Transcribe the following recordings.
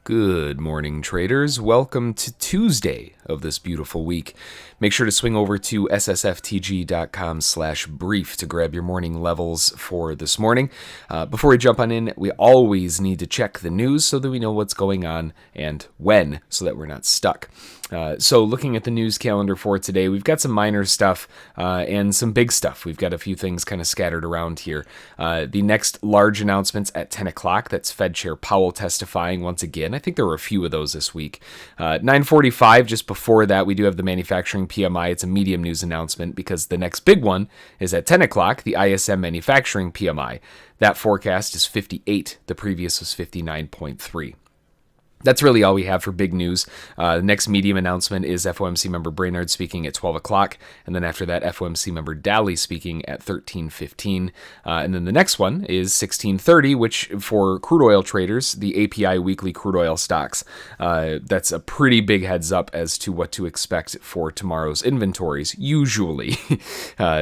Good morning, traders. Welcome to Tuesday of this beautiful week. Make sure to swing over to ssftg.com/brief to grab your morning levels for this morning. Before we jump on in, we always need to check the news so that we know what's going on and when, so that we're not stuck. So looking at the news calendar for today, we've got some minor stuff and some big stuff. We've got a few things kind of scattered around here. The next large announcements at 10 o'clock, that's Fed Chair Powell testifying once again. I think there were a few of those this week. 9:45, just before that, we do have the manufacturing PMI. It's a medium news announcement because the next big one is at 10 o'clock, the ISM manufacturing PMI. That forecast is 58. The previous was 59.3. That's really all we have for big news. The next medium announcement is FOMC member Brainard speaking at 12 o'clock, and then after that, FOMC member Daly speaking at 13:15. And then the next one is 16:30, which for crude oil traders, the API weekly crude oil stocks. That's a pretty big heads up as to what to expect for tomorrow's inventories, usually.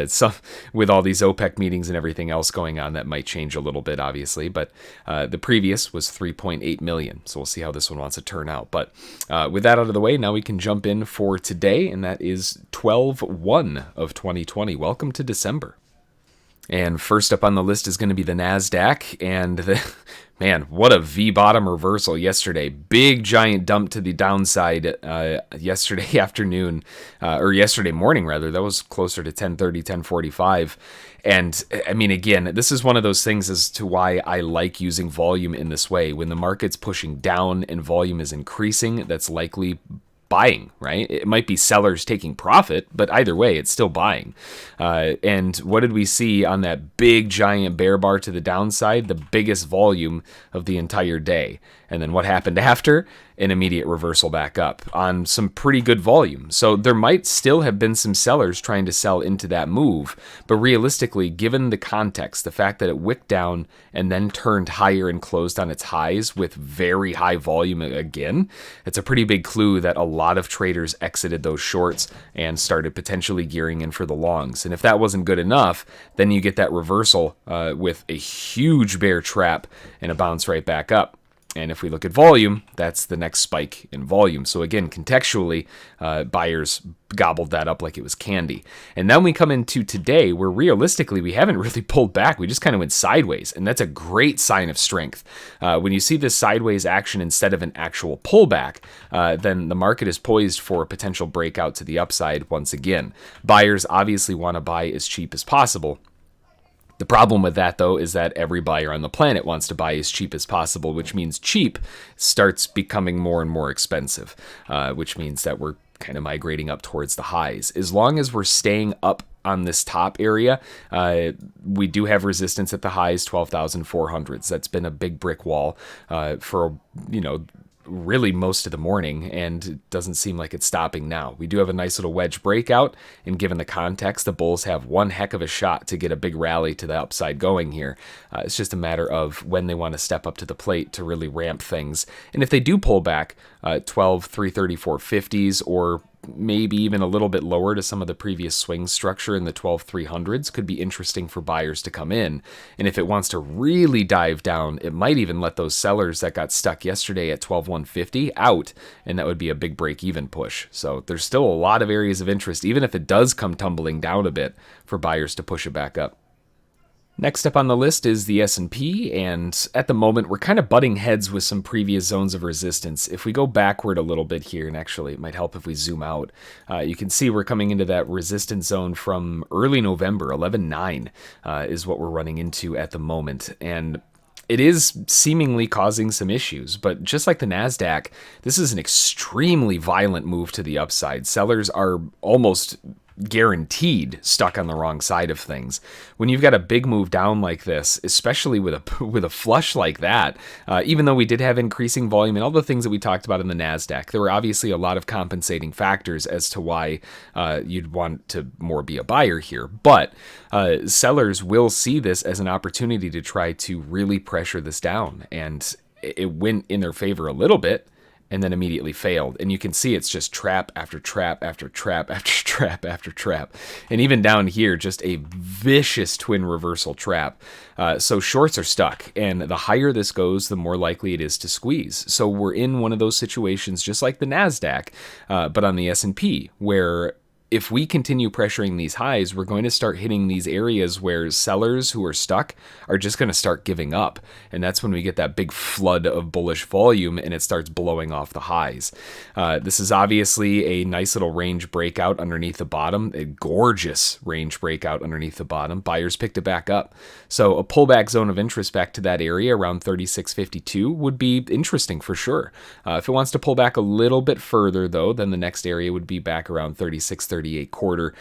So with all these OPEC meetings and everything else going on, that might change a little bit, obviously, but the previous was 3.8 million, so we'll see how this one wants to turn out. But with that out of the way, now we can jump in for today, and that is 12/1 of 2020. Welcome to December. And first up on the list is going to be the NASDAQ, and man, what a V-bottom reversal yesterday. Big, giant dump to the downside yesterday afternoon, or yesterday morning, rather. That was closer to 10:30, 10:45. And, I mean, again, this is one of those things as to why I like using volume in this way. When the market's pushing down and volume is increasing, that's likely buying, right? It might be sellers taking profit, but either way, it's still buying. And what did we see on that big, giant bear bar to the downside? The biggest volume of the entire day. And then what happened after? An immediate reversal back up on some pretty good volume. So there might still have been some sellers trying to sell into that move, but realistically, given the context, the fact that it wicked down and then turned higher and closed on its highs with very high volume again, it's a pretty big clue that a lot of traders exited those shorts and started potentially gearing in for the longs. And if that wasn't good enough, then you get that reversal with a huge bear trap and a bounce right back up. And if we look at volume, that's the next spike in volume. So again, contextually, buyers gobbled that up like it was candy. And then we come into today where realistically we haven't really pulled back. We just kind of went sideways. And that's a great sign of strength. When you see this sideways action instead of an actual pullback, then the market is poised for a potential breakout to the upside once again. Buyers obviously want to buy as cheap as possible. The problem with that, though, is that every buyer on the planet wants to buy as cheap as possible, which means cheap starts becoming more and more expensive, which means that we're kind of migrating up towards the highs. As long as we're staying up on this top area, we do have resistance at the highs, 12,400s. That's been a big brick wall for, really most of the morning, and it doesn't seem like it's stopping now. We do have a nice little wedge breakout, and given the context, the bulls have one heck of a shot to get a big rally to the upside going here. It's just a matter of when they want to step up to the plate to really ramp things. And if they do pull back 12,334 50s, or maybe even a little bit lower to some of the previous swing structure in the 12,300s, could be interesting for buyers to come in. And if it wants to really dive down, it might even let those sellers that got stuck yesterday at 12,150 out, and that would be a big break-even push. So there's still a lot of areas of interest, even if it does come tumbling down a bit, for buyers to push it back up. Next up on the list is the S&P, and at the moment we're kind of butting heads with some previous zones of resistance. If we go backward a little bit here, and actually it might help if we zoom out, you can see we're coming into that resistance zone from early November. 11.9 is what we're running into at the moment, and it is seemingly causing some issues, but just like the NASDAQ, this is an extremely violent move to the upside. Sellers are almost guaranteed stuck on the wrong side of things. When you've got a big move down like this, especially with a flush like that, even though we did have increasing volume and all the things that we talked about in the NASDAQ, there were obviously a lot of compensating factors as to why you'd want to more be a buyer here. But sellers will see this as an opportunity to try to really pressure this down, and it went in their favor a little bit. and then immediately failed. And you can see it's just trap after trap after trap after trap after trap. And even down here, just a vicious twin reversal trap. So shorts are stuck, and the higher this goes, the more likely it is to squeeze. So we're in one of those situations just like the NASDAQ, but on the S&P, where if we continue pressuring these highs, we're going to start hitting these areas where sellers who are stuck are just going to start giving up. And that's when we get that big flood of bullish volume and it starts blowing off the highs. This is obviously a nice little range breakout underneath the bottom, a gorgeous range breakout underneath the bottom. Buyers picked it back up. So a pullback zone of interest back to that area around 36.52 would be interesting for sure. If it wants to pull back a little bit further though, then the next area would be back around 36.38 quarter,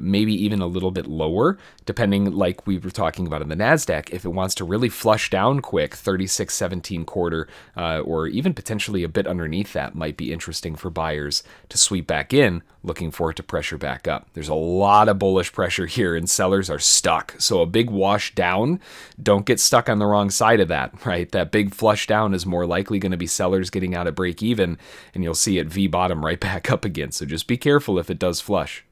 maybe even a little bit lower, depending, like we were talking about in the NASDAQ, if it wants to really flush down quick, 36.17 quarter, or even potentially a bit underneath that might be interesting for buyers to sweep back in, looking for it to pressure back up. There's a lot of bullish pressure here and sellers are stuck. So a big wash down, don't get stuck on the wrong side of that, right? That big flush down is more likely going to be sellers getting out at break even, and you'll see it V bottom right back up again. So just be careful if it does flush.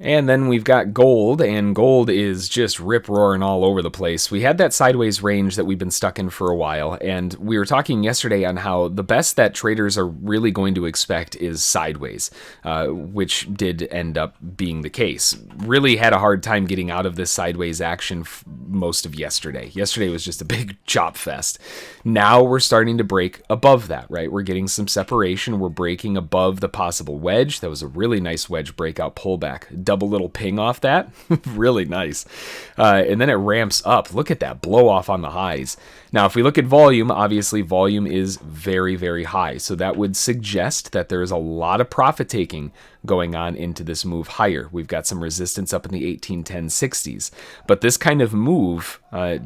And then we've got gold, and gold is just rip-roaring all over the place. We had that sideways range that we've been stuck in for a while, and we were talking yesterday on how the best that traders are really going to expect is sideways, which did end up being the case. Really had a hard time getting out of this sideways action most of yesterday. Yesterday was just a big chop fest. Now we're starting to break above that, right? We're getting some separation. We're breaking above the possible wedge. That was a really nice wedge breakout pullback. Double little ping off that. Really nice. And then it ramps up. Look at that blow off on the highs. Now, if we look at volume, obviously volume is very, very high. So that would suggest that there is a lot of profit taking going on into this move higher. We've got some resistance up in the 1810-60s. But this kind of move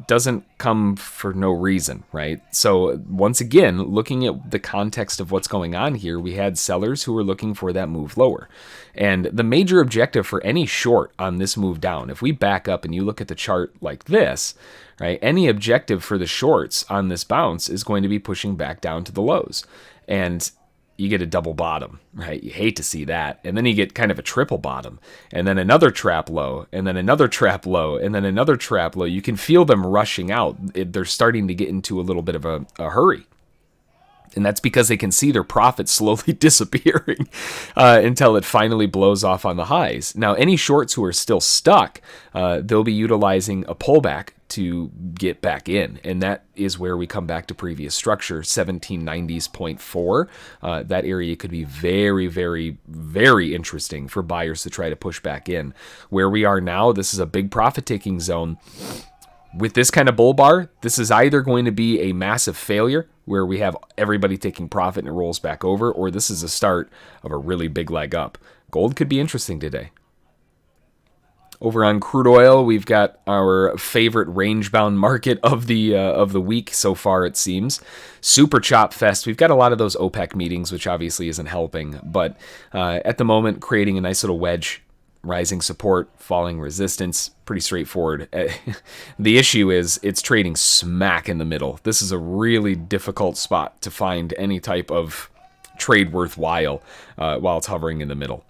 doesn't come for no reason, right? So once again, looking at the context of what's going on here, we had sellers who were looking for that move lower. And the major objective for any short on this move down, if we back up and you look at the chart like this, right, any objective for the shorts on this bounce is going to be pushing back down to the lows. And you get a double bottom, right? You hate to see that. And then you get kind of a triple bottom, and then another trap low, and then another trap low, and then another trap low. You can feel them rushing out. They're starting to get into a little bit of a hurry. And that's because they can see their profit slowly disappearing until it finally blows off on the highs. Now, any shorts who are still stuck, they'll be utilizing a pullback to get back in. And that is where we come back to previous structure, 1790s.4. That area could be very, very, very interesting for buyers to try to push back in. Where we are now, this is a big profit-taking zone. With this kind of bull bar, this is either going to be a massive failure where we have everybody taking profit and it rolls back over, or this is a start of a really big leg up. Gold could be interesting today. Over on crude oil, we've got our favorite range-bound market of the week so far, it seems. Super chop fest. We've got a lot of those OPEC meetings, which obviously isn't helping, but at the moment, creating a nice little wedge. Rising support, falling resistance, pretty straightforward. The issue is it's trading smack in the middle. This is a really difficult spot to find any type of trade worthwhile while it's hovering in the middle.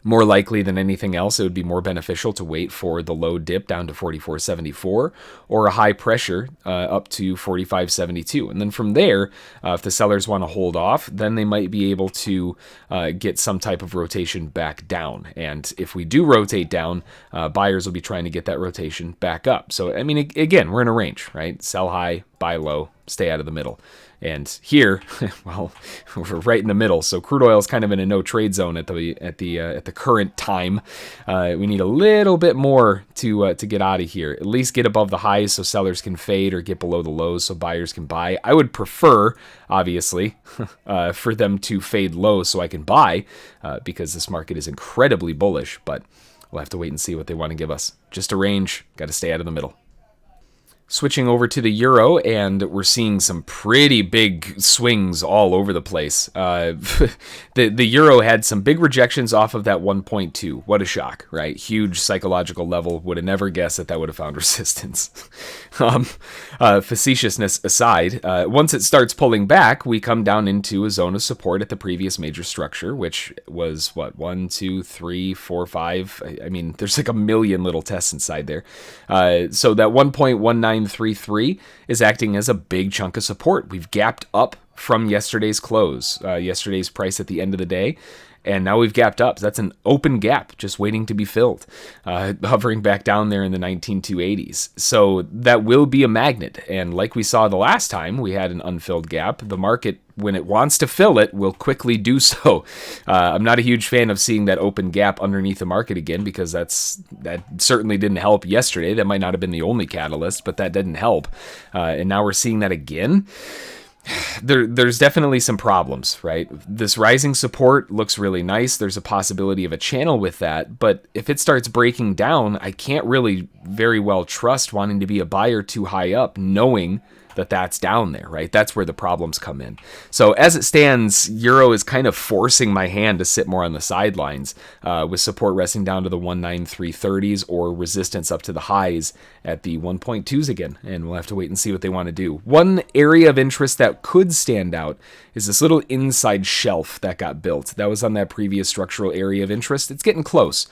More likely than anything else, it would be more beneficial to wait for the low dip down to 44.74 or a high pressure up to 45.72. And then from there, if the sellers want to hold off, then they might be able to get some type of rotation back down. And if we do rotate down, buyers will be trying to get that rotation back up. So, I mean, again, we're in a range, right? Sell high, buy low, stay out of the middle. And here, well, we're right in the middle. So crude oil is kind of in a no trade zone at the current time. We need a little bit more to get out of here. At least get above the highs so sellers can fade, or get below the lows so buyers can buy. I would prefer, obviously, for them to fade low so I can buy, because this market is incredibly bullish. But we'll have to wait and see what they want to give us. Just a range. Got to stay out of the middle. Switching over to the euro, and we're seeing some pretty big swings all over the place. The euro had some big rejections off of that 1.2. What a shock, right? Huge psychological level. Would have never guessed that would have found resistance. Facetiousness aside, once it starts pulling back, we come down into a zone of support at the previous major structure, which was what, 1, 2, 3, 4, 5. I mean, there's like a million little tests inside there. So that 1.1933 is acting as a big chunk of support. We've gapped up from yesterday's close, yesterday's price at the end of the day, and now we've gapped up. That's an open gap just waiting to be filled, hovering back down there in the 19,280s. So that will be a magnet, and like we saw the last time we had an unfilled gap, the market, when it wants to fill it, will quickly do so. I'm not a huge fan of seeing that open gap underneath the market again, because that certainly didn't help yesterday. That might not have been the only catalyst, but that didn't help. And now we're seeing that again. There's definitely some problems, right? This rising support looks really nice. There's a possibility of a channel with that, but if it starts breaking down, I can't really very well trust wanting to be a buyer too high up, knowing that that's down there, right? That's where the problems come in. So as it stands, euro is kind of forcing my hand to sit more on the sidelines, with support resting down to the 19330s or resistance up to the highs at the 1.2s again. And we'll have to wait and see what they want to do. One area of interest that could stand out is this little inside shelf that got built. That was on that previous structural area of interest. It's getting close.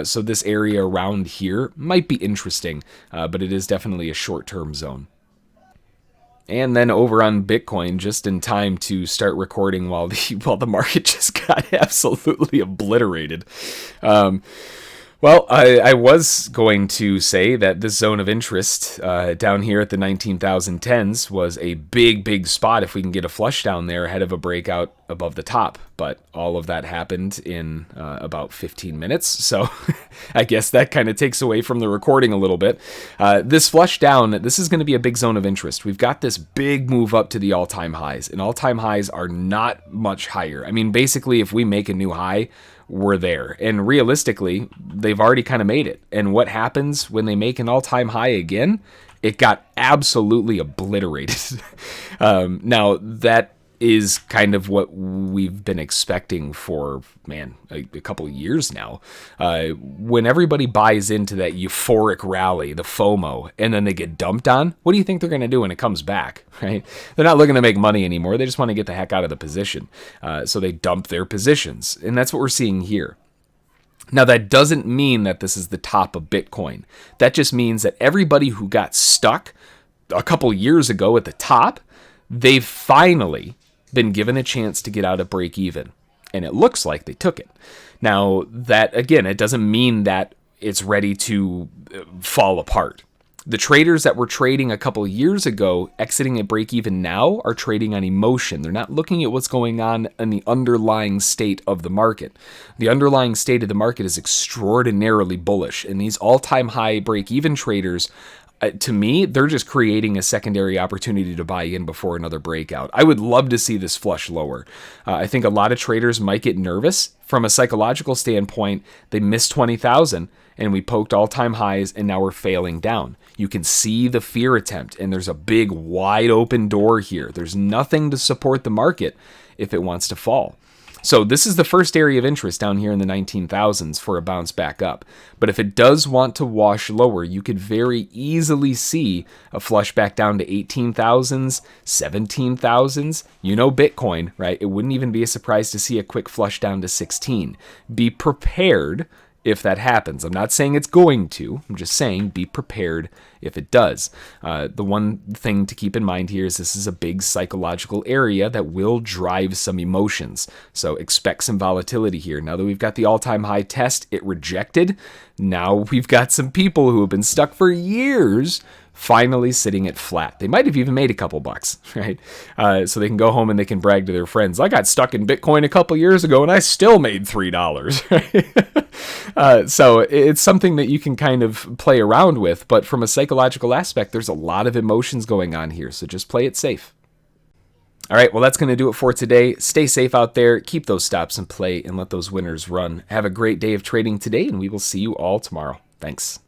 So this area around here might be interesting, but it is definitely a short-term zone. And then over on Bitcoin, just in time to start recording while the market just got absolutely obliterated. Well, I was going to say that this zone of interest down here at the 19,010s was a big spot if we can get a flush down there ahead of a breakout above the top. But all of that happened in about 15 minutes. So I guess that kind of takes away from the recording a little bit. This flush down, this is going to be a big zone of interest. We've got this big move up to the all-time highs, and all-time highs are not much higher. I mean, basically, if we make a new high, we're there. And realistically, they've already kind of made it. And what happens when they make an all-time high again? It got absolutely obliterated. Now, that is kind of what we've been expecting for, a couple of years now. When everybody buys into that euphoric rally, the FOMO, and then they get dumped on, what do you think they're going to do when it comes back, right? They're not looking to make money anymore. They just want to get the heck out of the position. So they dump their positions, and that's what we're seeing here. Now, that doesn't mean that this is the top of Bitcoin. That just means that everybody who got stuck a couple years ago at the top, they've finally been given a chance to get out of break even. And it looks like they took it. Now, that, again, it doesn't mean that it's ready to fall apart. The traders that were trading a couple years ago, exiting at break even now, are trading on emotion. They're not looking at what's going on in the underlying state of the market. The underlying state of the market is extraordinarily bullish. And these all-time high break even traders, to me, they're just creating a secondary opportunity to buy in before another breakout. I would love to see this flush lower. I think a lot of traders might get nervous. From a psychological standpoint, they missed 20,000 and we poked all-time highs and now we're failing down. You can see the fear attempt, and there's a big wide open door here. There's nothing to support the market if it wants to fall. So this is the first area of interest down here in the 19,000s for a bounce back up. But if it does want to wash lower, you could very easily see a flush back down to 18,000s, 17,000s. You know Bitcoin, right? It wouldn't even be a surprise to see a quick flush down to 16. Be prepared if that happens. I'm not saying it's going to. I'm just saying be prepared if it does. The one thing to keep in mind here is this is a big psychological area that will drive some emotions. So expect some volatility here. Now that we've got the all-time high test, it rejected. Now we've got some people who have been stuck for years finally sitting at flat. They might have even made a couple bucks, right? So they can go home and they can brag to their friends. I got stuck in Bitcoin a couple years ago and I still made $3, right? So it's something that you can kind of play around with, but from a psychological aspect, there's a lot of emotions going on here. So just play it safe. All right, well, that's going to do it for today. Stay safe out there. Keep those stops in play and let those winners run. Have a great day of trading today, and we will see you all tomorrow. Thanks.